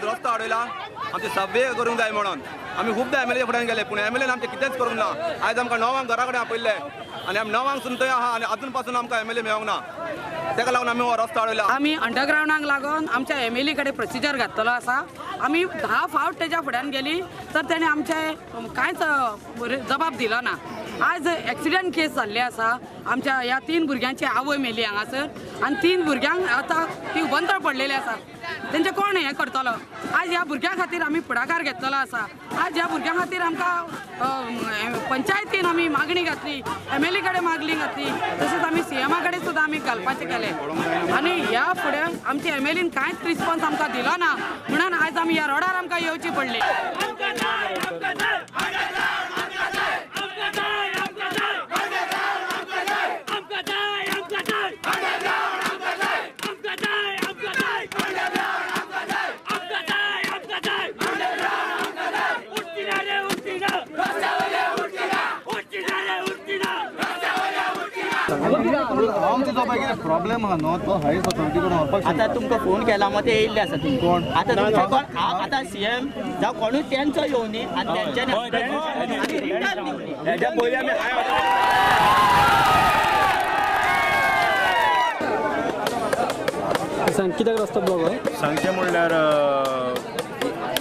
आयज रस्तो अडयला आमचे सबवे करूंक जाय म्हणून आमी खूबदां एमएलए फुड्यान गेले पूण एमएलएन आमचे कितेंच करूंक ना आयज आमकां णवांक घरा कडेन आपयल्ले आनी आमी णवांक सुद्दां थंय आहा आनी अजून पासून आमकां एमएलए मेळोंक ना तेका लागून आमी हो रस्तो अडयला आमी अंडरग्राउंडाक लागून आमच्या एमएलए कडेन प्रोसिजर घातलो आसा आमी 10 फावट तेज्या फुड्यान गेली तर तेणे आमचे कांयच जबाब दिलो ना आज एक्सिडेंट केस जाल्ले आसा आमच्या ह्या 3 भुरग्यांची आवय मेली हांगासर आनी 3 भुरग्यांक आतां ती बंदर पडलेली आसा तेंचे कोण हें करतलो आज ह्या भुरग्यां खातीर आमी फुडाकार घेतलेलो आसा आज ह्या भुरग्यां खातीर आमकां पंचायतीन आमी मागणी घातली एमएलए कडेन मागणी घातली तशेंच आमी सीएमा कडेन सुद्दां आमी घालपाचें केलें आनी ह्या फुडें आमच्या एमएलएन कांयच रिस्पॉन्स आमकां दिलो ना म्हणून आयज आमी ह्या रोडार आमकां येवची पडली प्रॉब्लेम हा न्हू तो हायस्ट ऑथॉरिटी कडून व्हरपाक आता तुमकां फोन केला मग ते येयल्ले आसा तुमी कोण आता तुमचो कोण आता सीएम जावं कोणूच तेंचो येवनी आनी तेंच्यानी कित्याक रस्तो ब्लॉक सांगचें म्हणल्यार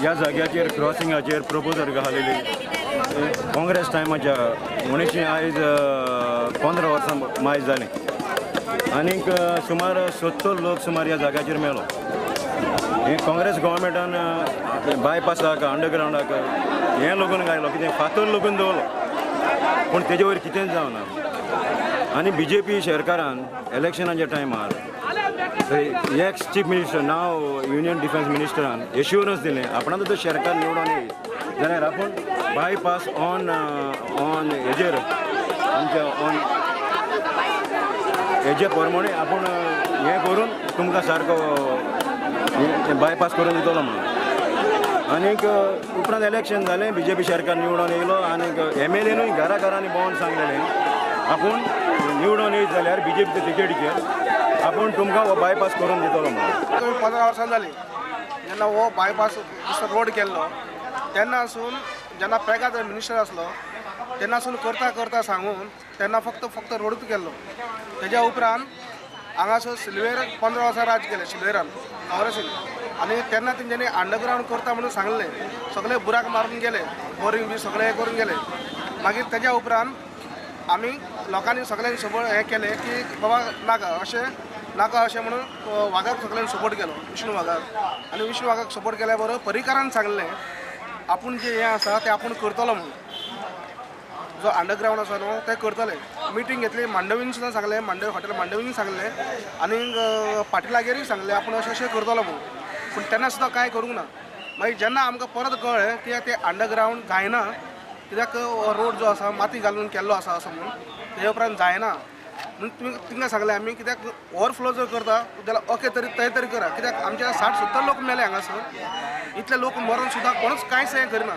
ह्या जाग्याचेर क्रॉसिंगाचेर प्रपोजल घालेली काँग्रेस टायमाच्या म्हणचे आयज 15 वर्सां मायज जालीं आनीक सुमार 70 लोक सुमार ह्या जाग्याचेर मेलो हे काँग्रेस गोवोरमेंटान बायपासाक अंडरग्रावंडाक हें लोगून घायलो कितें फातर लोगून दवरलो पूण तेजे वयर कितेंच जावना आनी BJP सरकारान इलेक्शनाच्या टायमार एक्स चीफ मिनिस्टर नाव युनियन डिफेन्स मिनिस्टरान एश्युरन्स दिलें आपणाचो जर सरकार निवडून येयत जाल्यार आपूण बायपास ऑन हेजेर आमच्या ऑन हेजे प्रमाणे आपूण हें करून तुमकां सारको बायपास करून दितलो म्हणून आनीक उपरांत इलेक्शन जालें BJP सरकार निवडून येयलो आनीक एमएलएनूय घरा घरांनी भोंवन सांगलेलें आपूण निवडून येयत जाल्यार BJP तिकेटीचेर आपूण तुमकां हो बायपास करून दितलो म्हणून 15 वर्सां जालीं जेन्ना हो बायपास रोड केल्लो तेन्नासून जेन्ना पेगाद मिनिस्टर आसलो तेन्नासून करता सांगून तेन्ना फक्त रोडूच केल्लो तेज्या उपरांत हांगासर सिल्वेर 15 वर्सां राज केलें सिल्वेरान काँग्रेसीन आनी तेन्ना तेंच्यांनी अंडरग्रावंड करता म्हणून सांगलें सगळे बुराक मारून गेले बोरींग बी सगळे हे करून गेले मागीर तेज्या उपरांत आमी लोकांनी सगळ्यांनी सपोर्ट हें केलें की बाबा नाका अशें म्हणून वागाक सगळ्यांनी सपोर्ट केलो विष्णू वागाक आनी विष्णू वागाक सपोर्ट केल्या बरोबर पर्रीकारान सांगलें आपूण जें हें आसा तें आपूण करतलो म्हणून जो अंडरग्रावंड आसा न्हू तें करतले मिटींग घेतली मांडवीन सुद्दां सांगलें हॉटेल मांडवीन सांगलें आनी पाटिलागेरूय सांगलें आपूण अशें करतलो म्हणून पूण तेन्ना सुद्दां कांय करूंक ना मागीर जेन्ना आमकां परत कळ्ळें की तें अंडरग्रावंड जायना कित्याक रोड जो आसा माती घालून केल्लो आसा असो म्हणून तेजे उपरांत जायना म्हणून तिंगा सांगलें आमी कित्याक ओवरफ्लो जर करता जाल्यार ओके तरी करा कित्याक आमचे 60-70 लोक मेले हांगासर इतले लोक मरून सुद्दां कोणूच कांयच हें करिना